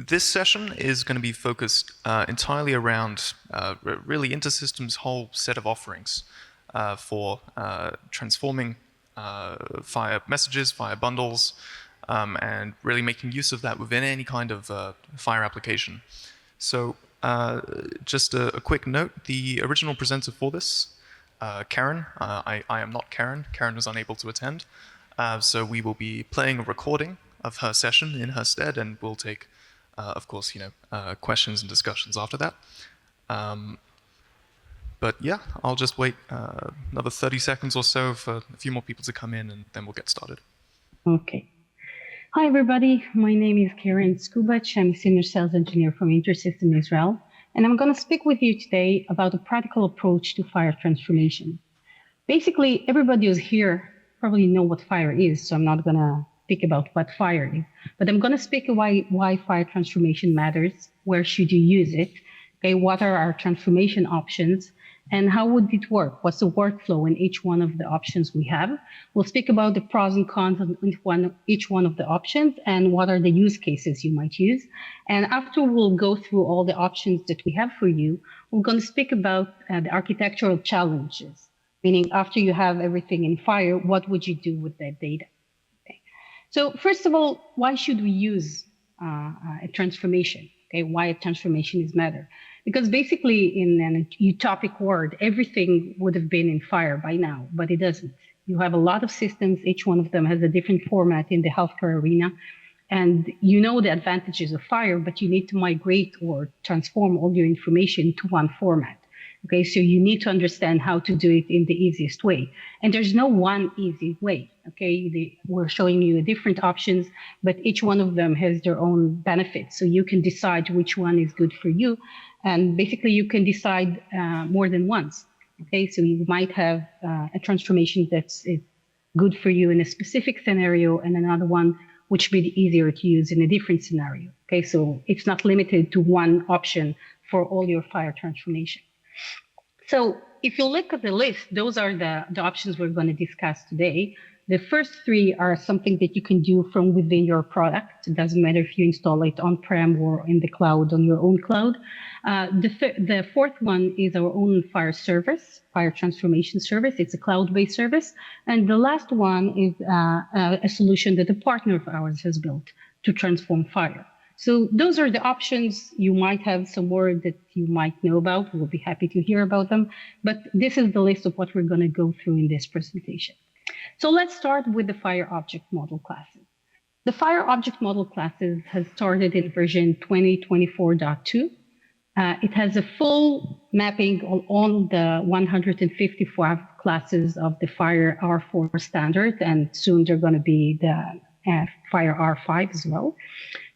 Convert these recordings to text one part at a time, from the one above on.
This session is going to be focused entirely around really InterSystems' whole set of offerings for transforming FHIR messages, FHIR bundles, and really making use of that within any kind of FHIR application. So just a quick note, the original presenter for this, Keren, I am not Keren. Keren was unable to attend. So we will be playing a recording of her session in her stead, and we'll take, of course, questions and discussions after that. But yeah, I'll just wait another 30 seconds or so for a few more people to come in, and then we'll get started. Okay. Hi, everybody. My name is Keren Skubach. I'm a senior sales engineer from InterSystems Israel, and I'm going to speak with you today about a practical approach to FHIR transformation. Basically, everybody who's here probably know what FHIR is, so I'm not going to speak about what FHIR is, but I'm going to speak why FHIR transformation matters, where should you use it, okay, what are our transformation options, and how would it work? What's the workflow in each one of the options we have? We'll speak about the pros and cons of each one of the options and what are the use cases you might use. And after we'll go through all the options that we have for you, we're going to speak about the architectural challenges, meaning after you have everything in FHIR, what would you do with that data? Okay. So first of all, why should we use a transformation? Okay, why a transformation is matter? Because basically in an utopic world, everything would have been in FHIR by now, but it doesn't. You have a lot of systems. Each one of them has a different format in the healthcare arena. And you know the advantages of FHIR, but you need to migrate or transform all your information to one format. Okay, so you need to understand how to do it in the easiest way. And there's no one easy way. Okay, we're showing you different options, but each one of them has their own benefits. So you can decide which one is good for you. And basically you can decide more than once. Okay, so you might have a transformation that's good for you in a specific scenario and another one which would be easier to use in a different scenario. Okay, so it's not limited to one option for all your FHIR transformation. So if you look at the list, those are the options we're going to discuss today. The first three are something that you can do from within your product. It doesn't matter if you install it on-prem or in the cloud, on your own cloud. The fourth one is our own FHIR service, FHIR Transformation Service. It's a cloud-based service. And the last one is a solution that a partner of ours has built to transform FHIR. So those are the options. You might have some more that you might know about. We'll be happy to hear about them. But this is the list of what we're going to go through in this presentation. So let's start with the FHIR object model classes. The FHIR object model classes has started in version 2024.2. It has a full mapping of all the 155 classes of the FHIR R4 standard, and soon they're going to be the FHIR R5 as well.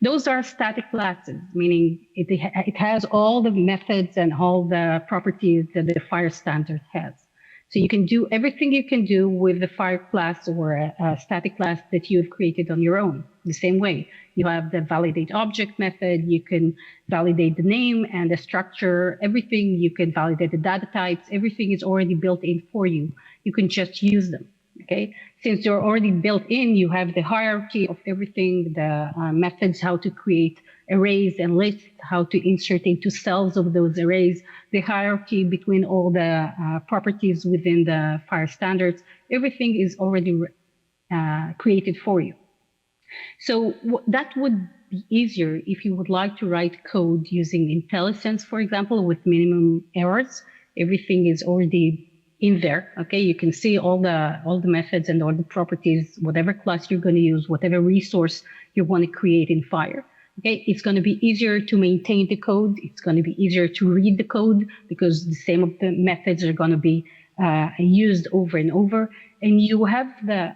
Those are static classes, meaning it has all the methods and all the properties that the FHIR standard has. So you can do everything you can do with the FHIR class or a static class that you've created on your own. The same way, you have the validate object method, you can validate the name and the structure, everything, you can validate the data types, everything is already built in for you. You can just use them. Okay, since they're already built in, you have the hierarchy of everything, the methods, how to create arrays and lists, how to insert into cells of those arrays, the hierarchy between all the properties within the FHIR standards, everything is already created for you. So that would be easier if you would like to write code using IntelliSense, for example, with minimum errors. Everything is already in there. Okay, you can see all the methods and all the properties, whatever class you're going to use, whatever resource you want to create in FHIR. Okay, it's going to be easier to maintain the code. It's going to be easier to read the code because the same of the methods are going to be used over and over. And you have the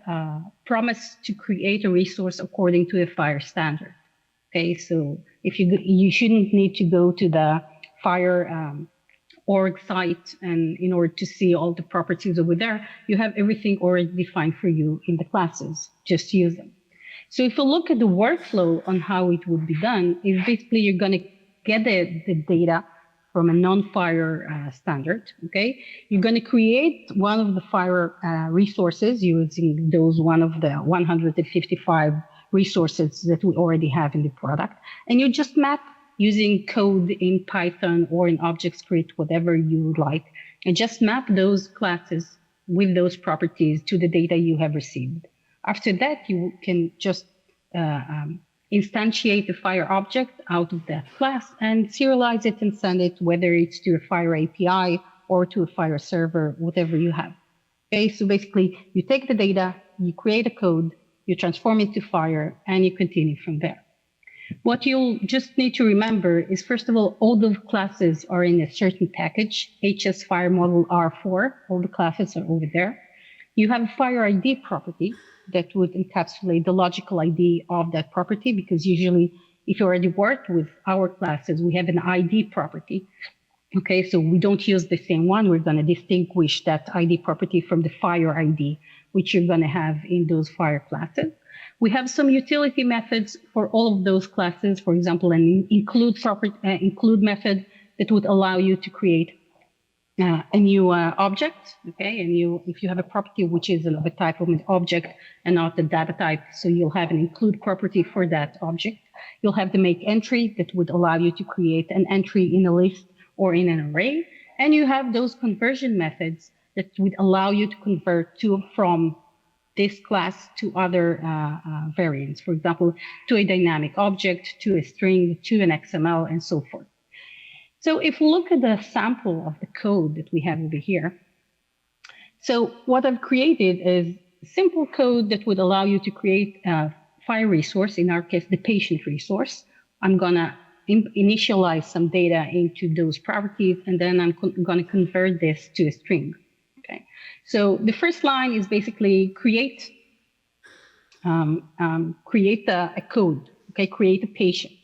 promise to create a resource according to a FHIR standard. Okay, so if you shouldn't need to go to the FHIR org site and in order to see all the properties over there, you have everything already defined for you in the classes. Just use them. So if you look at the workflow on how it would be done, is basically you're going to get the data from a non-FHIR standard. Okay, you're going to create one of the FHIR resources using those one of the 155 resources that we already have in the product. And you just map using code in Python or in ObjectScript, whatever you like, and just map those classes with those properties to the data you have received. After that, you can just instantiate the FHIR object out of that class and serialize it and send it, whether it's to a FHIR API or to a FHIR server, whatever you have. Okay, so basically, you take the data, you create a code, you transform it to FHIR, and you continue from there. What you'll just need to remember is, first of all the classes are in a certain package, HS FHIR model R4, all the classes are over there. You have a FHIR ID property that would encapsulate the logical ID of that property, because usually if you already worked with our classes, we have an ID property. Okay, so we don't use the same one. We're going to distinguish that ID property from the FHIR ID, which you're going to have in those FHIR classes. We have some utility methods for all of those classes. For example, an include method that would allow you to create a new object. Okay, and if you have a property which is of a type of an object and not the data type, so you'll have an include property for that object. You'll have the make entry that would allow you to create an entry in a list or in an array. And you have those conversion methods that would allow you to convert to from this class to other variants, for example, to a dynamic object, to a string, to an XML, and so forth. So if we look at the sample of the code that we have over here, so what I've created is simple code that would allow you to create a FHIR resource, in our case, the patient resource. I'm going to initialize some data into those properties, and then I'm going to convert this to a string. Okay, so the first line is basically create a code. Okay, create a patient.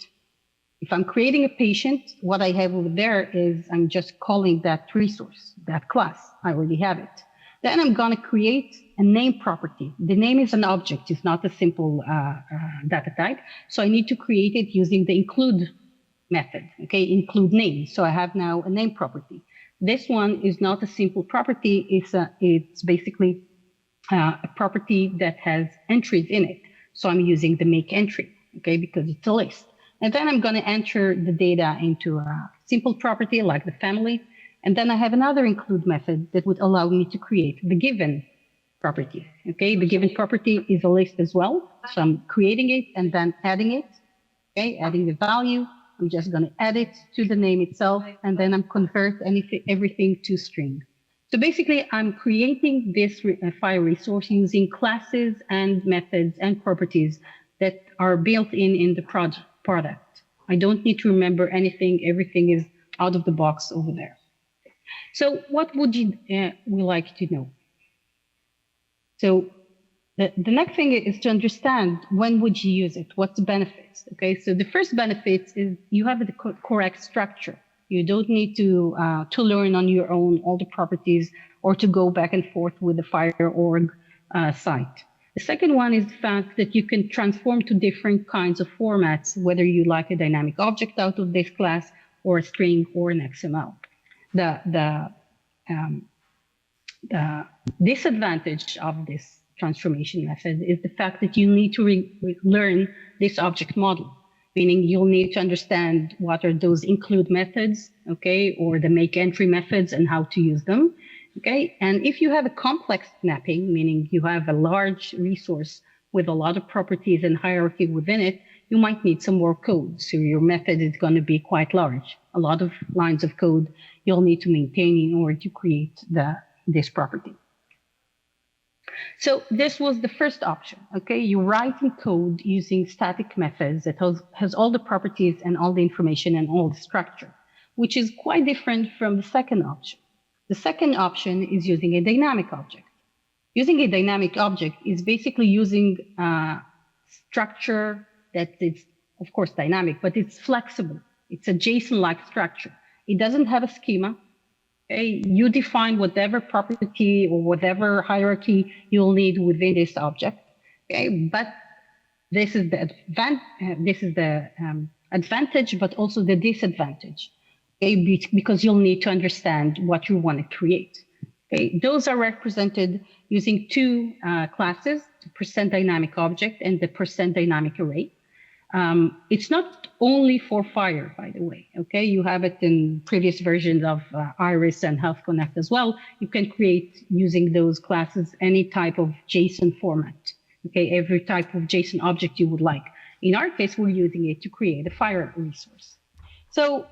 If I'm creating a patient, what I have over there is I'm just calling that resource, that class. I already have it. Then I'm going to create a name property. The name is an object. It's not a simple data type. So I need to create it using the include method. Okay, include name. So I have now a name property. This one is not a simple property. It's basically a property that has entries in it. So I'm using the make entry, okay, because it's a list. And then I'm going to enter the data into a simple property like the family. And then I have another include method that would allow me to create the given property. Okay, the given property is a list as well. So I'm creating it and then adding it. Okay, adding the value. I'm just going to add it to the name itself, and then I'm convert everything to string. So basically, I'm creating this FHIR resource using classes and methods and properties that are built in the product. I don't need to remember anything. Everything is out of the box over there. So what would we like to know? So the next thing is to understand when would you use it? What's the benefits? Okay, so the first benefit is you have the correct structure. You don't need to learn on your own all the properties or to go back and forth with the FHIR org site. The second one is the fact that you can transform to different kinds of formats, whether you like a dynamic object out of this class or a string or an XML. The disadvantage of this transformation method is the fact that you need to learn this object model, meaning you'll need to understand what are those include methods, okay, or the make entry methods and how to use them, okay? And if you have a complex mapping, meaning you have a large resource with a lot of properties and hierarchy within it, you might need some more code. So your method is going to be quite large. A lot of lines of code you'll need to maintain in order to create this property. So this was the first option, okay? You write in code using static methods that has all the properties and all the information and all the structure, which is quite different from the second option. The second option is using a dynamic object. Using a dynamic object is basically using a structure that is, of course, dynamic, but it's flexible. It's a JSON-like structure. It doesn't have a schema. Okay, you define whatever property or whatever hierarchy you'll need within this object. Okay, but this is the advantage, but also the disadvantage. Okay, because you'll need to understand what you want to create. Okay, those are represented using two classes, the percent dynamic object and the percent dynamic array. It's not only for FHIR, by the way, okay? You have it in previous versions of Iris and Health Connect as well. You can create, using those classes, any type of JSON format, okay? Every type of JSON object you would like. In our case, we're using it to create a FHIR resource. So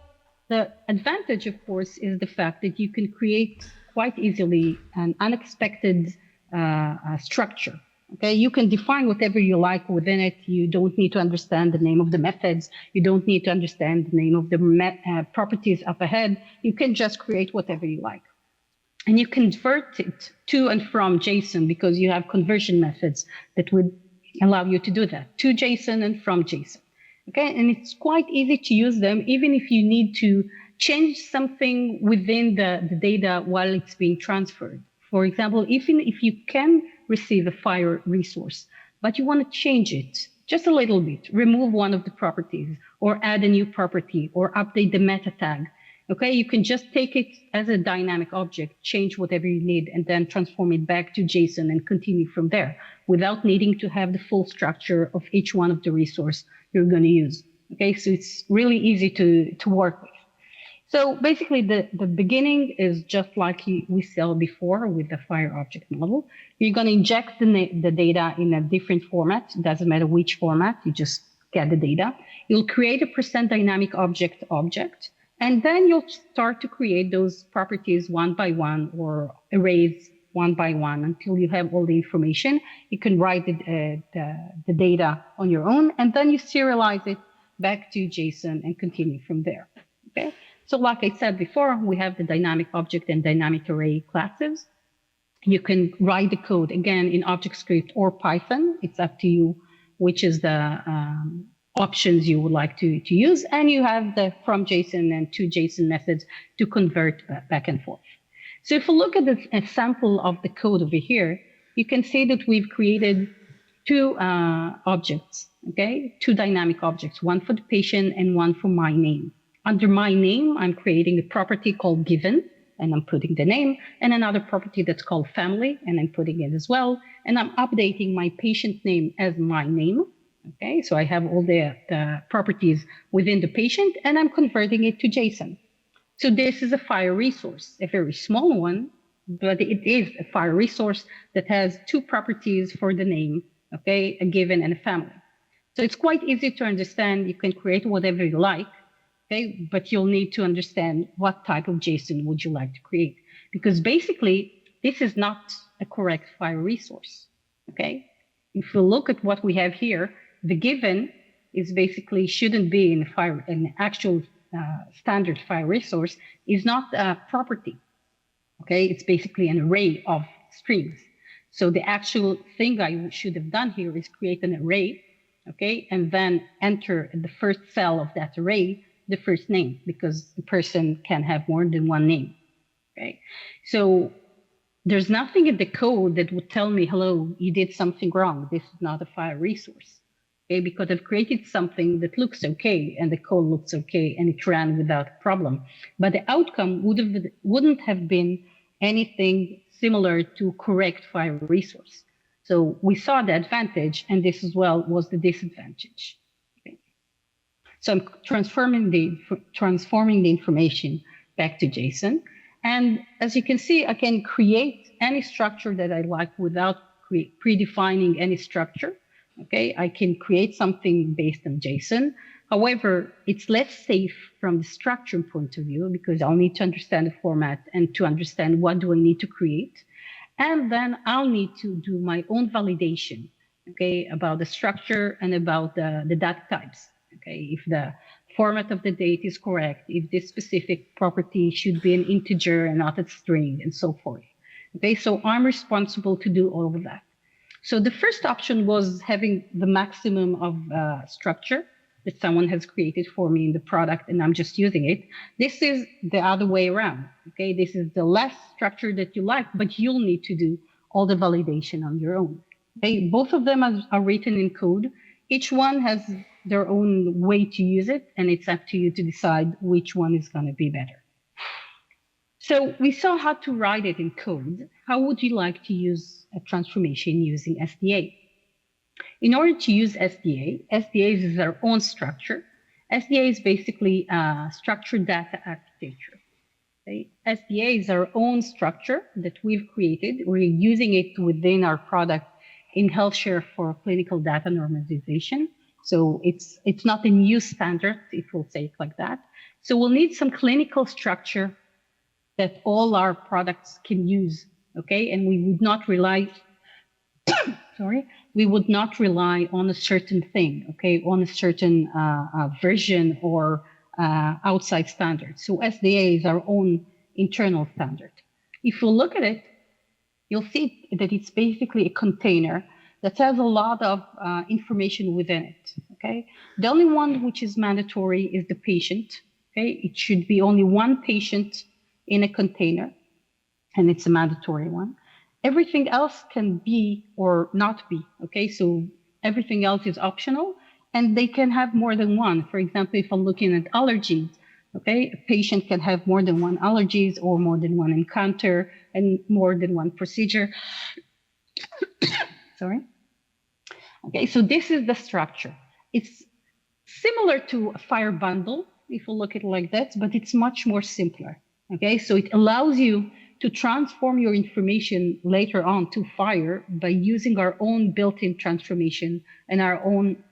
the advantage, of course, is the fact that you can create quite easily an unexpected structure. Okay, you can define whatever you like within it. You don't need to understand the name of the methods. You don't need to understand the name of the properties up ahead. You can just create whatever you like. And you convert it to and from JSON because you have conversion methods that would allow you to do that, to JSON and from JSON. Okay, and it's quite easy to use them, even if you need to change something within the data while it's being transferred. For example, even if you can receive a FHIR resource, but you want to change it just a little bit, remove one of the properties or add a new property or update the meta tag. Okay, you can just take it as a dynamic object, change whatever you need, and then transform it back to JSON and continue from there without needing to have the full structure of each one of the resource you're going to use. Okay, so it's really easy to work with. So basically, the beginning is just like we saw before with the FHIR object model. You're going to inject the data in a different format. It doesn't matter which format, you just get the data. You'll create a percent dynamic object, and then you'll start to create those properties one by one or arrays one by one until you have all the information. You can write the data on your own, and then you serialize it back to JSON and continue from there. Okay. So like I said before, we have the dynamic object and dynamic array classes. You can write the code, again, in ObjectScript or Python. It's up to you which is the options you would like to use. And you have the from JSON and to JSON methods to convert back and forth. So if you look at a sample of the code over here, you can see that we've created two objects, okay? Two dynamic objects, one for the patient and one for my name. Under my name, I'm creating a property called given, and I'm putting the name, and another property that's called family, and I'm putting it as well. And I'm updating my patient name as my name. Okay, so I have all the properties within the patient, and I'm converting it to JSON. So this is a FHIR resource, a very small one, but it is a FHIR resource that has two properties for the name, okay, a given and a family. So it's quite easy to understand. You can create whatever you like. Okay, but you'll need to understand what type of JSON would you like to create, because basically this is not a correct FHIR resource. Okay, if you look at what we have here, the given is basically shouldn't be in an actual standard FHIR resource, is not a property. Okay, it's basically an array of strings. So the actual thing I should have done here is create an array, okay, and then enter in the first cell of that array the first name, because the person can have more than one name. Okay, so there's nothing in the code that would tell me, hello, you did something wrong. This is not a FHIR resource. Okay, because I've created something that looks okay and the code looks okay and it ran without a problem. But the outcome wouldn't have been anything similar to correct FHIR resource. So we saw the advantage, and this as well was the disadvantage. So I'm transforming the information back to JSON. And as you can see, I can create any structure that I like without predefining any structure. Okay, I can create something based on JSON. However, it's less safe from the structure point of view because I'll need to understand the format and to understand what do I need to create. And then I'll need to do my own validation, okay, about the structure and about the data types. Okay, if the format of the data is correct, if this specific property should be an integer and not a string, and so forth. Okay, so I'm responsible to do all of that. So the first option was having the maximum of structure that someone has created for me in the product, and I'm just using it. This is the other way around. Okay, this is the less structure that you like, but you'll need to do all the validation on your own. Okay, both of them are written in code. Each one has their own way to use it, and it's up to you to decide which one is going to be better. So we saw how to write it in code. how would you like to use a transformation using SDA? In order to use SDA is our own structure. SDA is basically a structured data architecture. Okay? SDA is our own structure that we've created. We're using it within our product in HealthShare for clinical data normalization. So it's not a new standard, if we'll say it like that. So we'll need some clinical structure that all our products can use, okay? And we would not rely, we would not rely on a certain thing, okay? On a certain version or outside standard. So SDA is our own internal standard. If you look at it, you'll see that it's basically a container that has a lot of information within it, okay? The only one which is mandatory is the patient, okay? It should be only one patient in a container, and it's a mandatory one. Everything else can be or not be, okay? So everything else is optional, and they can have more than one. For example, if I'm looking at allergies, okay, a patient can have more than one allergies or more than one encounter and more than one procedure. Sorry. Okay, so this is the structure. It's similar to a FHIR bundle, if you look at it like that, but it's much more simpler. Okay, so it allows you to transform your information later on to FHIR by using our own built-in transformation and our own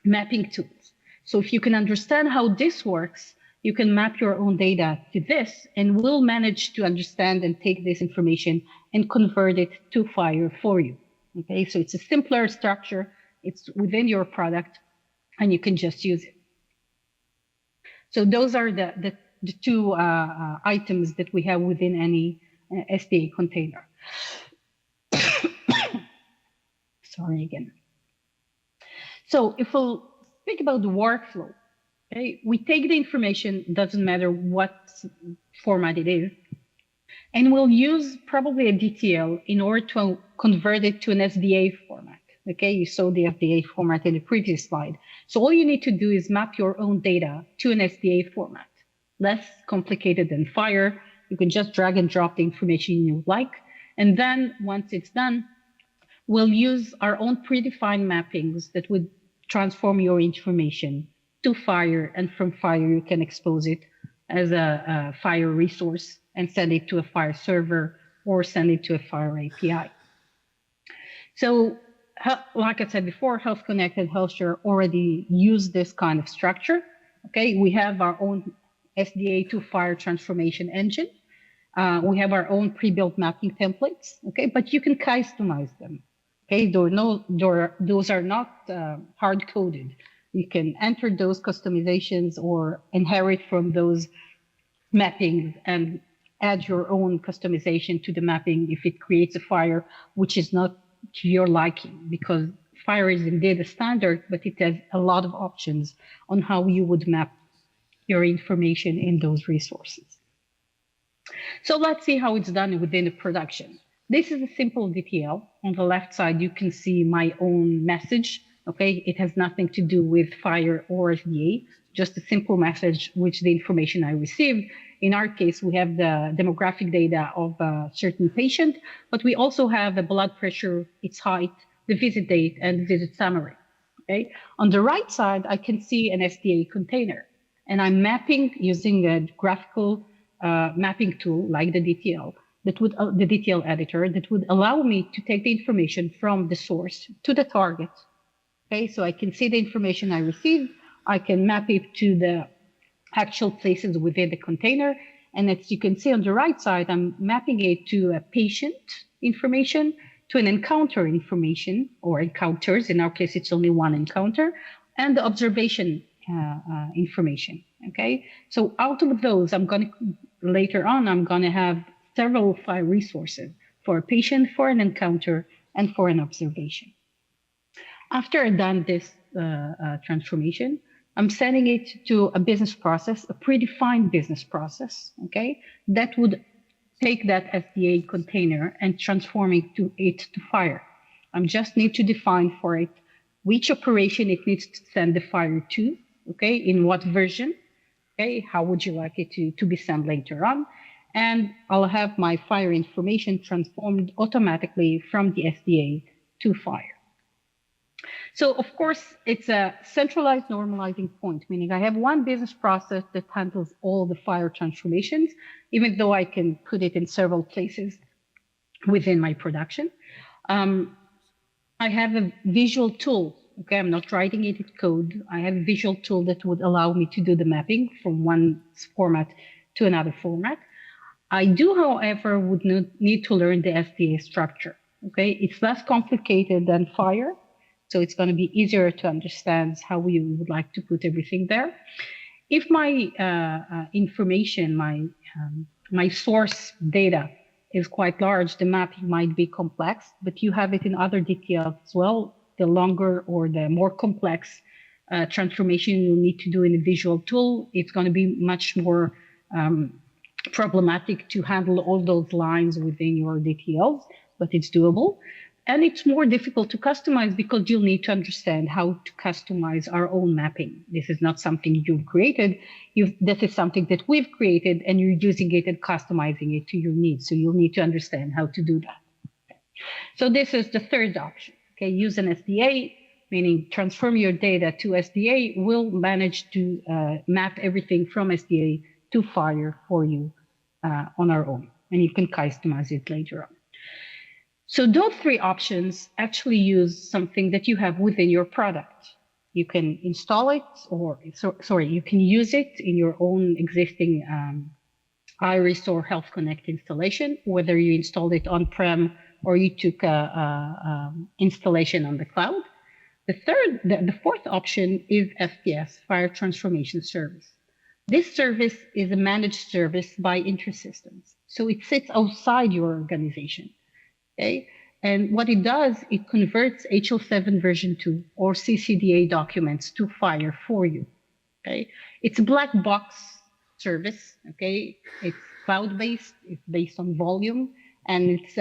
mapping tools. So if you can understand how this works, you can map your own data to this, and we'll manage to understand and take this information and convert it to FHIR for you. Okay, so it's a simpler structure. It's within your product, and you can just use it. So those are the two items that we have within any SDA container. Sorry again. So if we'll speak about the workflow, okay, we take the information, doesn't matter what format it is, and we'll use probably a DTL in order to convert it to an SDA format. Okay, you saw the SDA format in the previous slide. So all you need to do is map your own data to an SDA format. Less complicated than FHIR. You can just drag and drop the information you like. And then once it's done, we'll use our own predefined mappings that would transform your information to FHIR. And from FHIR, you can expose it as a FHIR resource and send it to a FHIR server or send it to a FHIR API. So like I said before, Health Connect and HealthShare already use this kind of structure. Okay, we have our own SDA to FHIR transformation engine. We have our own pre-built mapping templates. Okay, but you can customize them. Okay, those are not hard-coded. You can enter those customizations or inherit from those mappings and add your own customization to the mapping if it creates a FHIR which is not to your liking, because FHIR is indeed a standard, but it has a lot of options on how you would map your information in those resources. So let's see how it's done within the production. This is a simple DTL. On the left side, you can see my own message. Okay, it has nothing to do with FHIR or SDA, just a simple message with the information I received. In our case, we have the demographic data of a certain patient, but we also have the blood pressure, its height, the visit date, and the visit summary. Okay. On the right side, I can see an SDA container, and I'm mapping using a graphical mapping tool like the DTL, that would the DTL editor that would allow me to take the information from the source to the target. Okay, so I can see the information I received. I can map it to the actual places within the container. And as you can see on the right side, I'm mapping it to a patient information, to an encounter information, or encounters. In our case, it's only one encounter, and the observation information. Okay, so out of those, later on, I'm going to have several file resources for a patient, for an encounter, and for an observation. After I've done this transformation, I'm sending it to a business process, a predefined business process, okay, that would take that SDA container and transform it to FHIR. I just need to define for it which operation it needs to send the FHIR to, okay, in what version, okay, how would you like it to be sent later on, and I'll have my FHIR information transformed automatically from the SDA to FHIR. So of course, it's a centralized normalizing point, meaning I have one business process that handles all the FHIR transformations, even though I can put it in several places within my production. I have a visual tool. Okay, I'm not writing it in code. I have a visual tool that would allow me to do the mapping from one format to another format. I do, however, would need to learn the SDA structure. Okay, it's less complicated than FHIR, so it's going to be easier to understand how we would like to put everything there. If my information, my source data is quite large, the mapping might be complex, but you have it in other DTLs as well. The longer or the more complex transformation you need to do in a visual tool, it's going to be much more problematic to handle all those lines within your DTLs, but it's doable. And it's more difficult to customize because you'll need to understand how to customize our own mapping. This is not something you've created. This is something that we've created, and you're using it and customizing it to your needs. So you'll need to understand how to do that. So this is the third option. Okay, use an SDA, meaning transform your data to SDA. We'll manage to map everything from SDA to FHIR for you on our own, and you can customize it later on. So those three options actually use something that you have within your product. You can install it, or you can use it in your own existing Iris or Health Connect installation, whether you installed it on-prem or you took a installation on the cloud. The fourth option is FTS, FHIR Transformation Service. This service is a managed service by InterSystems, so it sits outside your organization. Okay, and what it does, it converts HL7 version 2 or CCDA documents to FHIR for you. Okay, it's a black box service. Okay, it's cloud-based, it's based on volume, and it's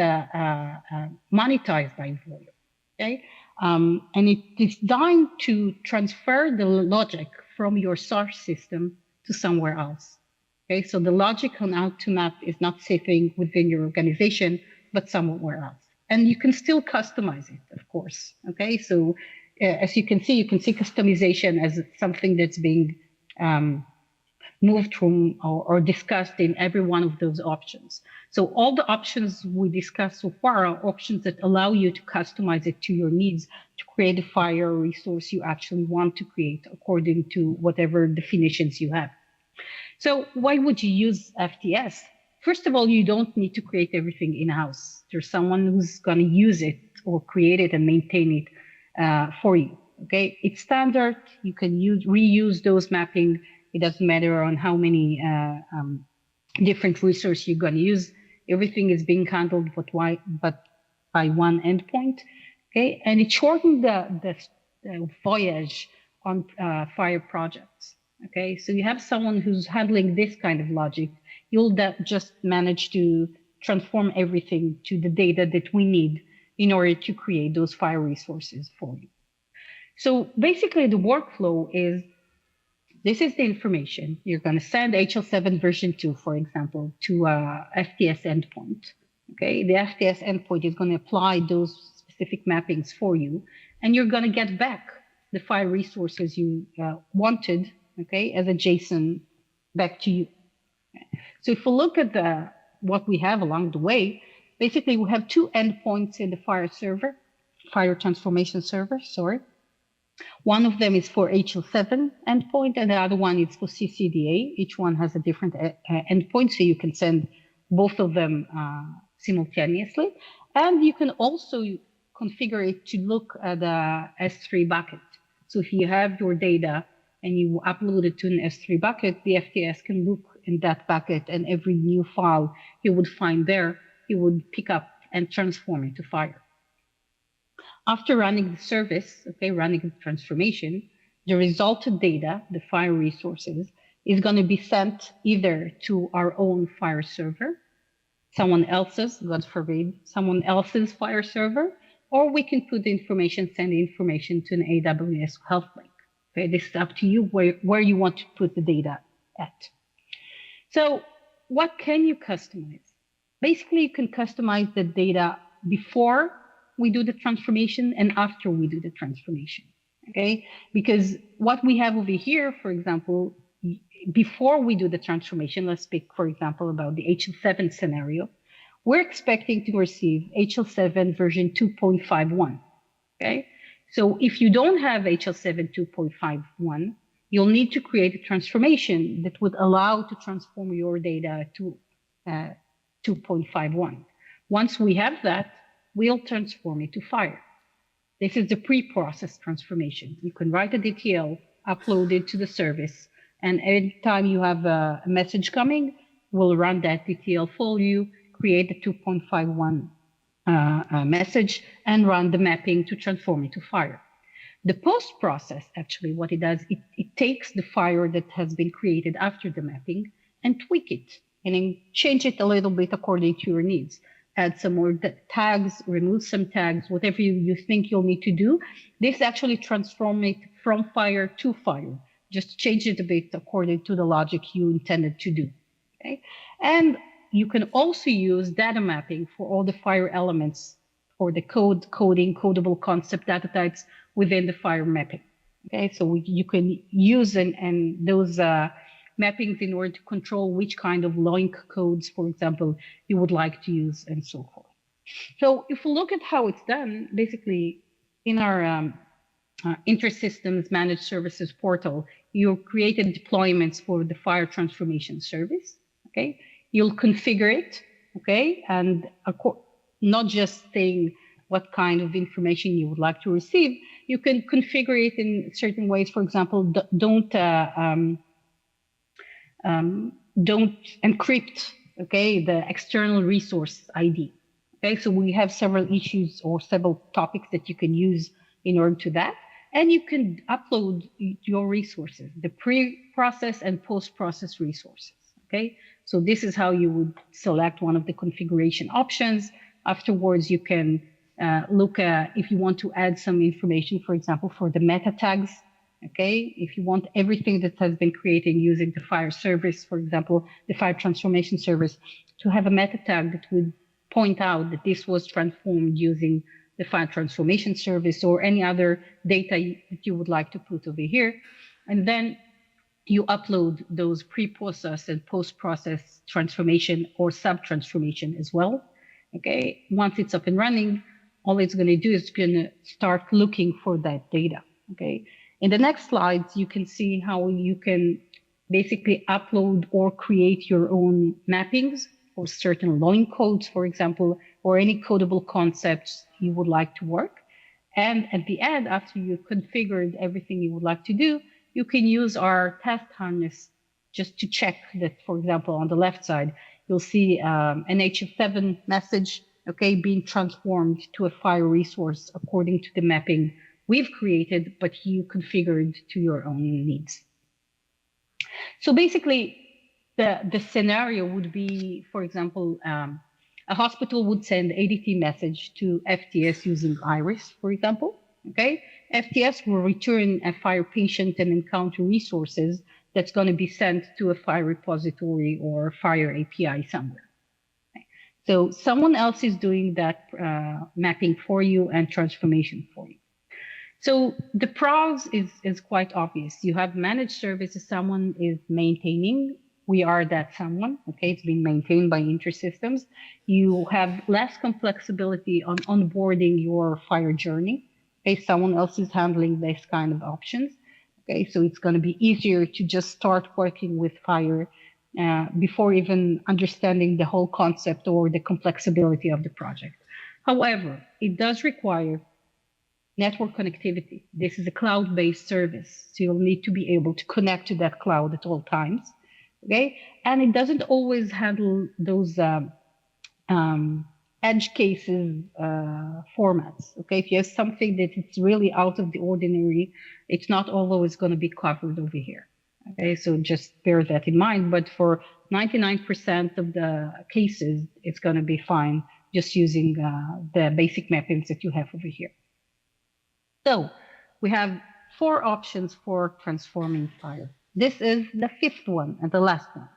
monetized by volume. Okay, and it's designed to transfer the logic from your source system to somewhere else. Okay, so the logic on how to map is not sitting within your organization, but somewhere else. And you can still customize it, of course. Okay, so as you can see customization as something that's being moved from or discussed in every one of those options. So all the options we discussed so far are options that allow you to customize it to your needs, to create a FHIR resource you actually want to create according to whatever definitions you have. So why would you use FTS? First of all, you don't need to create everything in-house. There's someone who's going to use it or create it and maintain it for you. Okay, it's standard. You can reuse those mapping. It doesn't matter on how many different resources you're going to use. Everything is being handled but by one endpoint. Okay, and it shortened the voyage on FHIR projects. Okay, so you have someone who's handling this kind of logic. You'll just manage to transform everything to the data that we need in order to create those FHIR resources for you. So basically the workflow is, this is the information. You're going to send HL7 version 2, for example, to a FTS endpoint. Okay, the FTS endpoint is going to apply those specific mappings for you, and you're going to get back the FHIR resources you wanted, okay, as a JSON back to you. So if we look at what we have along the way, basically we have two endpoints in the FHIR Transformation Server, sorry. One of them is for HL7 endpoint, and the other one is for CCDA. Each one has a different endpoint, so you can send both of them simultaneously. And you can also configure it to look at the S3 bucket. So if you have your data and you upload it to an S3 bucket, the FTS can look in that bucket, and every new file you would find there, you would pick up and transform it to FHIR. After running the service, okay, running the transformation, the resulted data, the FHIR resources, is going to be sent either to our own FHIR server, someone else's, God forbid, someone else's FHIR server, or we can put the information, send the information to an AWS Health Link. Okay, this is up to you where you want to put the data at. So what can you customize? Basically, you can customize the data before we do the transformation and after we do the transformation, okay? Because what we have over here, for example, before we do the transformation, let's speak, for example, about the HL7 scenario, we're expecting to receive HL7 version 2.51, okay? So if you don't have HL7 2.51, you'll need to create a transformation that would allow to transform your data to 2.51. Once we have that, we'll transform it to FHIR. This is the pre-process transformation. You can write a DTL, upload it to the service, and every time you have a message coming, we'll run that DTL for you, create the 2.51 message, and run the mapping to transform it to FHIR. The post-process, actually, what it does, it takes the FHIR that has been created after the mapping and tweak it, and then change it a little bit according to your needs. Add some more tags, remove some tags, whatever you think you'll need to do. This actually transforms it from FHIR to FHIR. Just change it a bit according to the logic you intended to do. Okay? And you can also use data mapping for all the FHIR elements for the coding, codable concept data types within the FHIR mapping. Okay, so you can use and those mappings in order to control which kind of LOINC codes, for example, you would like to use and so forth. So if we look at how it's done, basically in our InterSystems Managed Services portal, you created deployments for the FHIR Transformation Service, okay? You'll configure it, okay? And not just saying what kind of information you would like to receive, you can configure it in certain ways. For example, don't encrypt, okay, the external resource ID. Okay, so we have several issues or several topics that you can use in order to that. And you can upload your resources, the pre-process and post-process resources. Okay, so this is how you would select one of the configuration options. Afterwards, you can look at if you want to add some information, for example, for the meta tags. Okay, if you want everything that has been created using the FHIR service, for example, the FHIR Transformation Service, to have a meta tag that would point out that this was transformed using the FHIR Transformation Service or any other data that you would like to put over here. And then you upload those pre-process and post-process transformation or sub-transformation as well. Okay, once it's up and running, all it's going to do is going to start looking for that data. Okay. In the next slides, you can see how you can basically upload or create your own mappings for certain LOIN codes, for example, or any codable concepts you would like to work. And at the end, after you've configured everything you would like to do, you can use our test harness just to check that, for example, on the left side, you'll see an HF7 message, okay, being transformed to a FHIR resource according to the mapping we've created, but you configured to your own needs. So basically, the scenario would be, for example, a hospital would send ADT message to FTS using Iris, for example. Okay, FTS will return a FHIR patient and encounter resources that's going to be sent to a FHIR repository or FHIR API somewhere. Okay. So someone else is doing that mapping for you and transformation for you. So the pros is quite obvious. You have managed services someone is maintaining. We are that someone, okay? It's being maintained by InterSystems. You have less complexity on onboarding your FHIR journey. Okay, someone else is handling this kind of options. Okay, so it's going to be easier to just start working with FHIR before even understanding the whole concept or the complexity of the project. However, it does require network connectivity. This is a cloud-based service, so you'll need to be able to connect to that cloud at all times, okay? And it doesn't always handle those edge cases formats, okay? If you have something that it's really out of the ordinary, it's not always going to be covered over here, okay? So just bear that in mind, but for 99% of the cases, it's going to be fine just using the basic mappings that you have over here. So we have 4 options for transforming FHIR. This is the 5th one and the last one.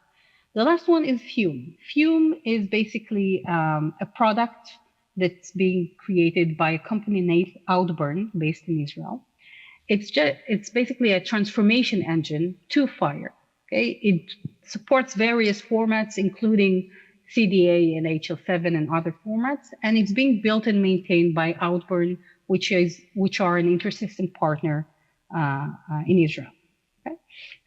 The last one is Fume. Fume is basically a product that's being created by a company named Outburn, based in Israel. It's basically a transformation engine to FHIR. Okay, it supports various formats, including CDA and HL7 and other formats, and it's being built and maintained by Outburn, which are an InterSystems partner in Israel. Okay,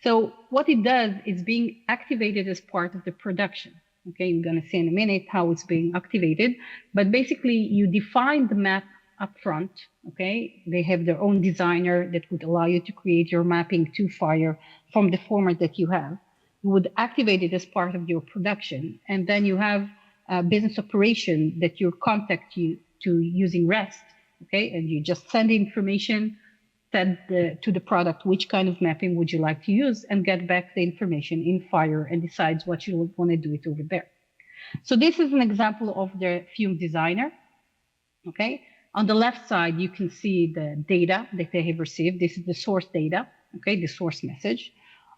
so what it does is being activated as part of the production. Okay, you're going to see in a minute how it's being activated, but basically you define the map up front. Okay, they have their own designer that would allow you to create your mapping to FHIR from the format that you have. You would activate it as part of your production, and then you have a business operation that you contact you to using REST. Okay, and you just send the information, to the product which kind of mapping would you like to use, and get back the information in FHIR and decides what you want to do it over there. So this is an example of the Fume designer. Okay, on the left side you can see the data that they have received. This is the source data. Okay, the source message.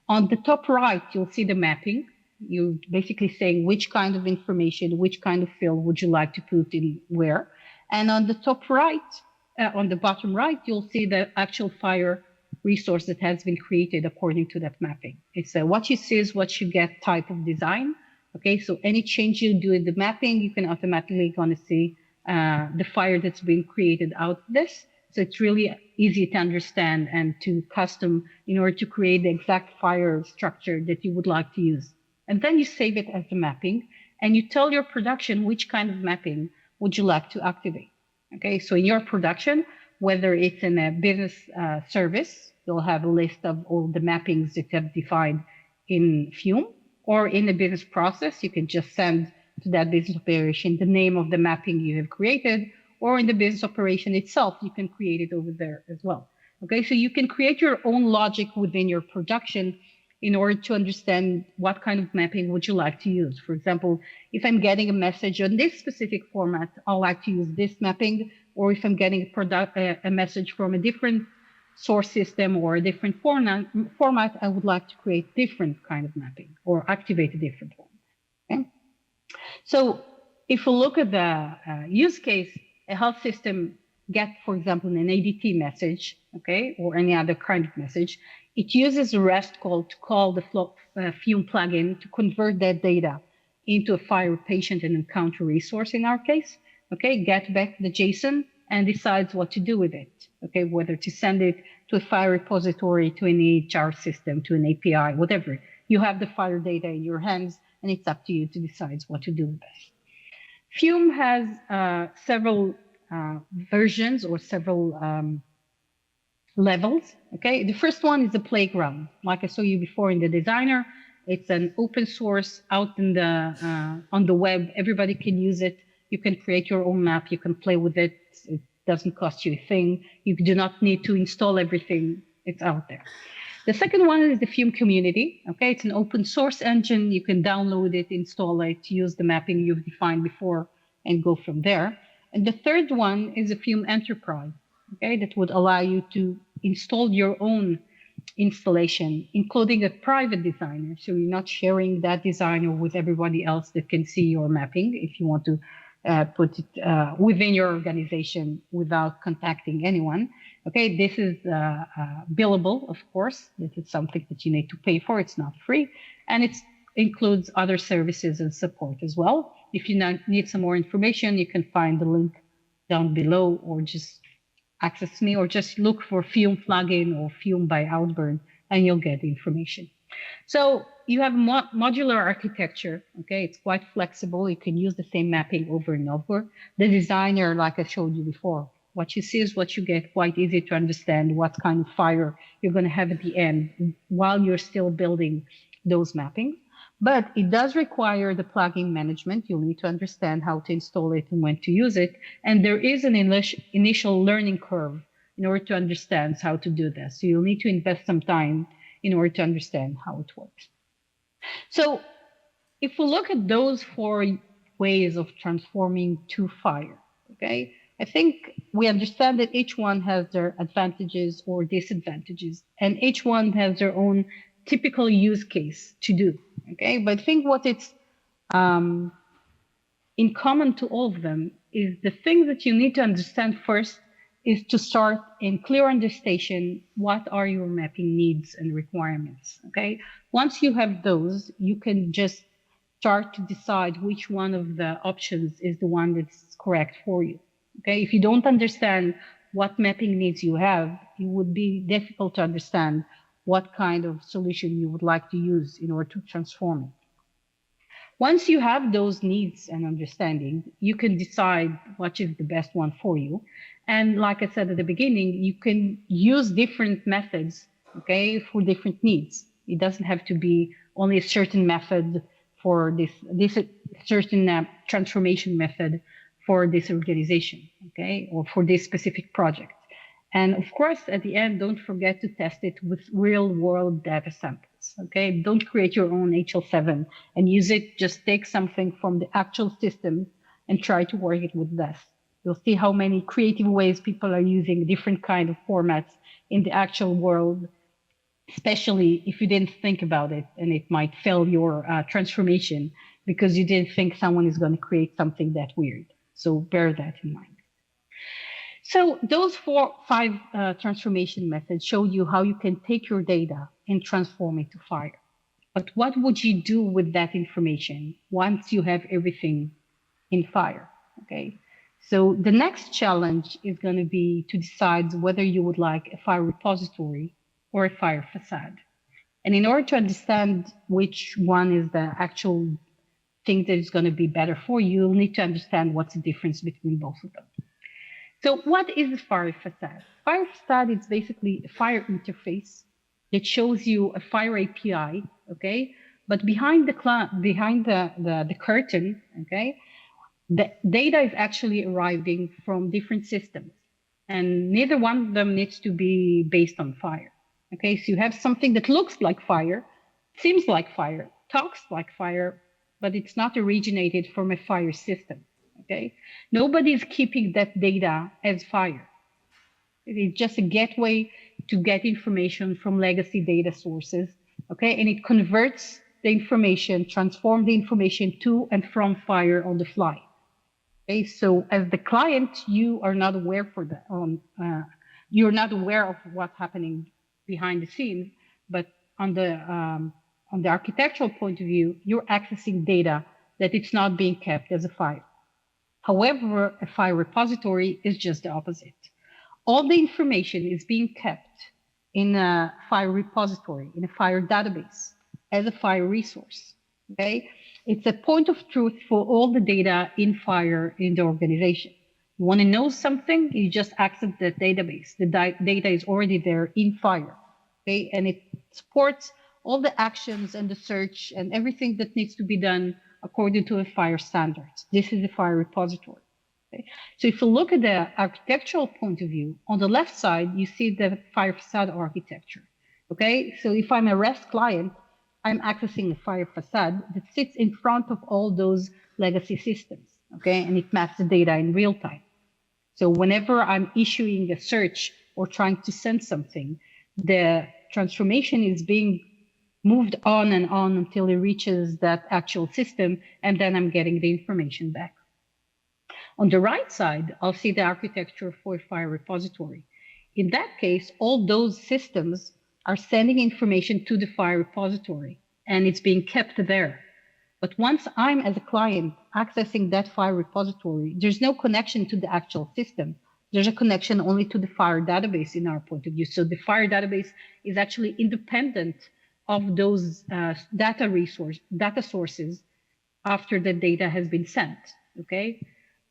On the top right you'll see the mapping. You're basically saying which kind of information, which kind of field would you like to put in where. And on the top right, on the bottom right, you'll see the actual FHIR resource that has been created according to that mapping. It's a what you see is what you get type of design. Okay, so any change you do in the mapping, you can automatically going to see the FHIR that's been created out of this. So it's really easy to understand and to custom in order to create the exact FHIR structure that you would like to use. And then you save it as a mapping, and you tell your production which kind of mapping would you like to activate. Okay, so in your production, whether it's in a business service, you'll have a list of all the mappings that you have defined in Fume, or in a business process, you can just send to that business operation the name of the mapping you have created, or in the business operation itself, you can create it over there as well. Okay, so you can create your own logic within your production in order to understand what kind of mapping would you like to use. For example, if I'm getting a message on this specific format, I'd like to use this mapping, or if I'm getting a message from a different source system or a different format, I would like to create different kind of mapping or activate a different one. Okay? So if we look at the use case, a health system get, for example, an ADT message, okay, or any other kind of message, it uses a REST call to call the Fume plugin to convert that data into a FHIR patient and encounter resource in our case, okay, get back the JSON and decides what to do with it, okay, whether to send it to a FHIR repository, to an EHR system, to an API, whatever. You have the FHIR data in your hands, and it's up to you to decide what to do with this. Fume has several versions or several levels. Okay, the first one is the playground. Like I showed you before in the designer, it's an open source out in the on the web. Everybody can use it. You can create your own map. You can play with it. It doesn't cost you a thing. You do not need to install everything. It's out there. The second one is the Fume community. Okay, it's an open source engine. You can download it, install it, use the mapping you've defined before, and go from there. And the third one is a Fume enterprise. Okay, that would allow you to install your own installation, including a private designer. So you're not sharing that designer with everybody else that can see your mapping if you want to put it within your organization without contacting anyone. Okay, this is billable, of course. This is something that you need to pay for. It's not free. And it includes other services and support as well. If you need some more information, you can find the link down below, or just access me, or just look for Fume plugin or Fume by Outburn, and you'll get the information. So you have a modular architecture. Okay, it's quite flexible. You can use the same mapping over and over. The designer, like I showed you before, what you see is what you get. Quite easy to understand what kind of FHIR you're going to have at the end while you're still building those mappings. But it does require the plugin management. You'll need to understand how to install it and when to use it. And there is an initial learning curve in order to understand how to do this. So you'll need to invest some time in order to understand how it works. So if we look at those 4 ways of transforming to FHIR, okay, I think we understand that each one has their advantages or disadvantages, and each one has their own typical use case to do. Okay, but I think what it's in common to all of them is the thing that you need to understand first is to start in clear understanding what are your mapping needs and requirements. Okay, once you have those, you can just start to decide which one of the options is the one that's correct for you. Okay, if you don't understand what mapping needs you have, it would be difficult to understand what kind of solution you would like to use in order to transform it. Once you have those needs and understanding, you can decide what is the best one for you. And like I said at the beginning, you can use different methods, okay, for different needs. It doesn't have to be only a certain method for this certain transformation method for this organization, okay, or for this specific project. And of course, at the end, don't forget to test it with real world data samples. Okay, don't create your own HL7 and use it. Just take something from the actual system and try to work it with this. You'll see how many creative ways people are using different kind of formats in the actual world, especially if you didn't think about it, and it might fail your transformation because you didn't think someone is going to create something that weird. So bear that in mind. So those five transformation methods show you how you can take your data and transform it to FHIR. But what would you do with that information once you have everything in FHIR? Okay. So the next challenge is going to be to decide whether you would like a FHIR repository or a FHIR Façade. And in order to understand which one is the actual thing that is going to be better for you, you'll need to understand what's the difference between both of them. So what is the FHIR Façade? FHIR Façade is basically a FHIR interface that shows you a FHIR API, okay? But behind the curtain, okay, the data is actually arriving from different systems, and neither one of them needs to be based on FHIR. Okay, so you have something that looks like FHIR, seems like FHIR, talks like FHIR, but it's not originated from a FHIR system. Okay, nobody's keeping that data as FHIR. It is just a gateway to get information from legacy data sources. Okay, and it converts the information, transforms the information to and from FHIR on the fly. Okay, so as the client, you are not aware you're not aware of what's happening behind the scenes, but on the architectural point of view, you're accessing data that it's not being kept as a FHIR. However, a FHIR repository is just the opposite. All the information is being kept in a FHIR repository, in a FHIR database, as a FHIR resource. Okay, it's a point of truth for all the data in FHIR in the organization. You want to know something, you just access the database. The data is already there in FHIR. Okay, and it supports all the actions and the search and everything that needs to be done according to the FHIR standards. This is the FHIR repository. Okay? So if you look at the architectural point of view, on the left side, you see the FHIR Façade architecture. Okay, so if I'm a REST client, I'm accessing a FHIR Façade that sits in front of all those legacy systems. Okay, and it maps the data in real time. So whenever I'm issuing a search or trying to send something, the transformation is being moved on and on until it reaches that actual system, and then I'm getting the information back. On the right side, I'll see the architecture for a FHIR repository. In that case, all those systems are sending information to the FHIR repository, and it's being kept there. But once I'm, as a client, accessing that FHIR repository, there's no connection to the actual system. There's a connection only to the FHIR database in our point of view. So the FHIR database is actually independent of those data sources after the data has been sent, okay?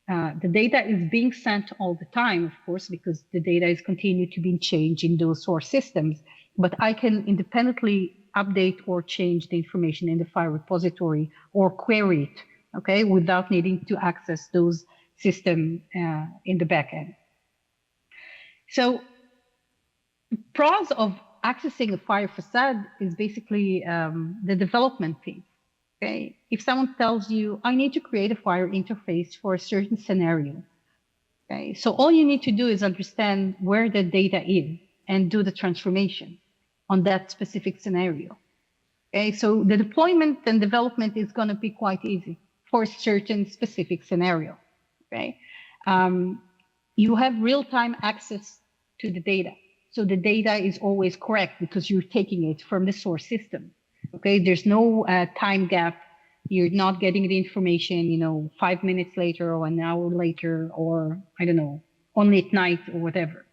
The data is being sent all the time, of course, because the data is continuing to be changed in those source systems, but I can independently update or change the information in the FHIR repository or query it, okay, without needing to access those systems in the backend. So pros of accessing a FHIR Façade is basically the development phase. Okay, if someone tells you, I need to create a FHIR interface for a certain scenario, okay, so all you need to do is understand where the data is and do the transformation on that specific scenario. Okay, so the deployment and development is going to be quite easy for a certain specific scenario. Okay, you have real-time access to the data, so the data is always correct because you're taking it from the source system. Okay, there's no time gap. You're not getting the information, 5 minutes later or an hour later, or I don't know, only at night or whatever.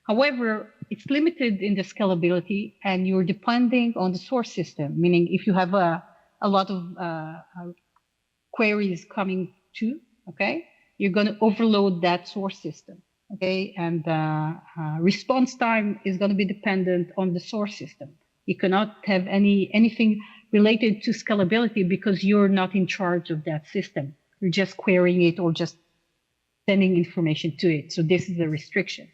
However, it's limited in the scalability, and you're depending on the source system, meaning if you have a lot of queries coming to, okay, you're going to overload that source system, okay, and response time is going to be dependent on the source system. You cannot have anything related to scalability because you're not in charge of that system. You're just querying it or just sending information to it. So this is a restriction.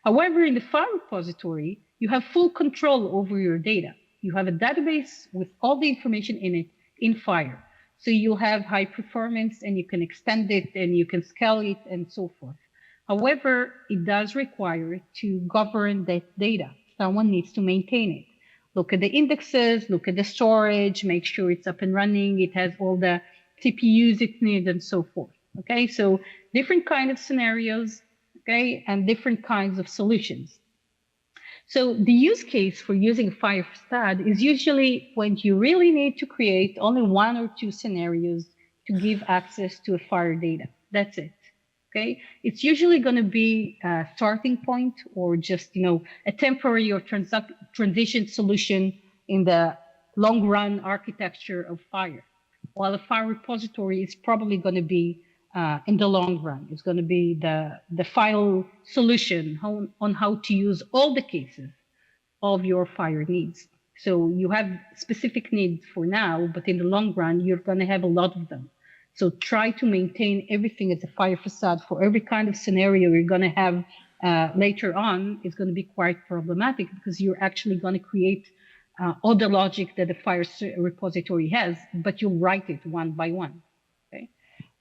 However, in the FHIR repository, you have full control over your data. You have a database with all the information in it in FHIR. So you'll have high performance and you can extend it and you can scale it and so forth. However, it does require to govern that data. Someone needs to maintain it. Look at the indexes, look at the storage, make sure it's up and running, it has all the CPUs it needs and so forth. Okay, so different kind of scenarios, okay, and different kinds of solutions. So the use case for using FHIR Façade is usually when you really need to create only 1 or 2 scenarios to give access to a FHIR data. That's it. Okay, it's usually going to be a starting point or just a temporary or transition solution in the long run architecture of FHIR. While a FHIR repository is probably going to be in the long run. It's going to be the final solution on how to use all the cases of your FHIR needs. So you have specific needs for now, but in the long run, you're going to have a lot of them. So try to maintain everything as a FHIR Façade for every kind of scenario you're going to have later on. Is going to be quite problematic because you're actually going to create all the logic that the FHIR repository has, but you'll write it one by one.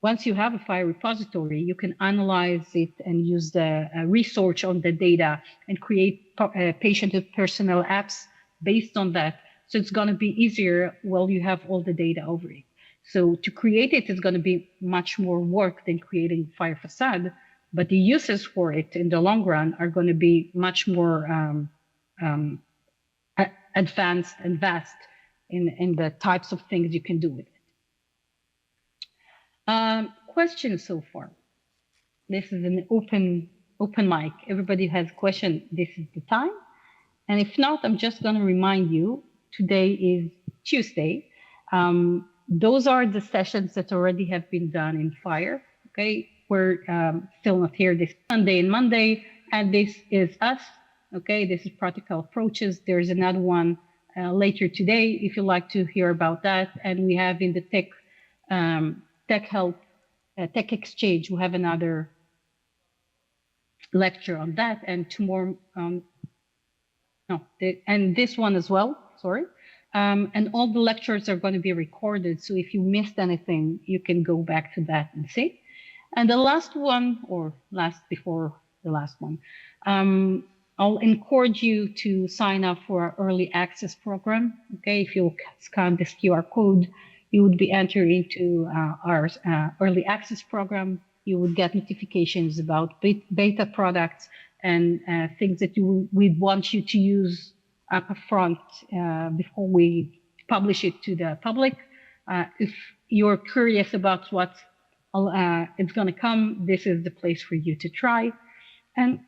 Once you have a FHIR repository, you can analyze it and use the research on the data and create patient and personnel apps based on that. So it's going to be easier while you have all the data over it. So to create it is going to be much more work than creating FHIR Façade, but the uses for it in the long run are going to be much more advanced and vast in the types of things you can do with it. Questions so far? This is an open mic. Everybody has a question. This is the time. And if not, I'm just going to remind you, today is Tuesday. Those are the sessions that already have been done in FHIR. Okay, we're still not here this Sunday and Monday, and this is us. Okay, this is practical approaches. There's another one later today if you'd like to hear about that. And we have in the Tech Help, Tech Exchange, we have another lecture on that, and tomorrow, and this one as well, sorry. And all the lectures are going to be recorded, so if you missed anything, you can go back to that and see. And the last one, or last before the last one, I'll encourage you to sign up for our early access program. Okay, if you scan this QR code, you would be entered into our early access program. You would get notifications about beta products and things that we'd want you to use up front before we publish it to the public. If you're curious about what is going to come, this is the place for you to try. And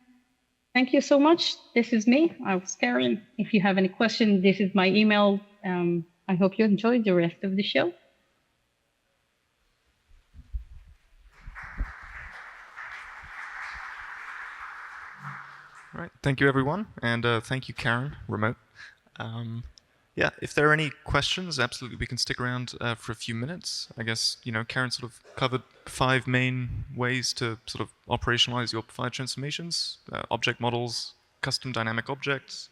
thank you so much. This is me. I was Keren. If you have any questions, this is my email. I hope you enjoyed the rest of the show. All right, thank you everyone, and thank you Keren, remote. Yeah, if there are any questions, absolutely we can stick around for a few minutes. I guess, Keren sort of covered 5 main ways to sort of operationalize your FHIR transformations: object models, custom dynamic objects,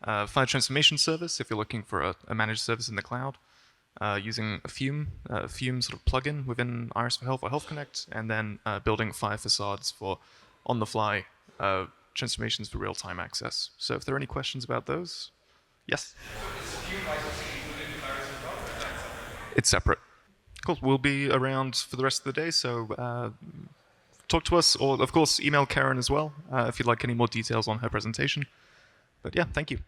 FHIR Transformation Service if you're looking for a managed service in the cloud, using a Fume sort of plugin within Iris for Health or Health Connect, and then building FHIR Façades for on-the-fly transformations for real-time access. So if there are any questions about those, yes? It's separate. Cool. We'll be around for the rest of the day, so talk to us, or of course email Keren as well if you'd like any more details on her presentation. But yeah, thank you.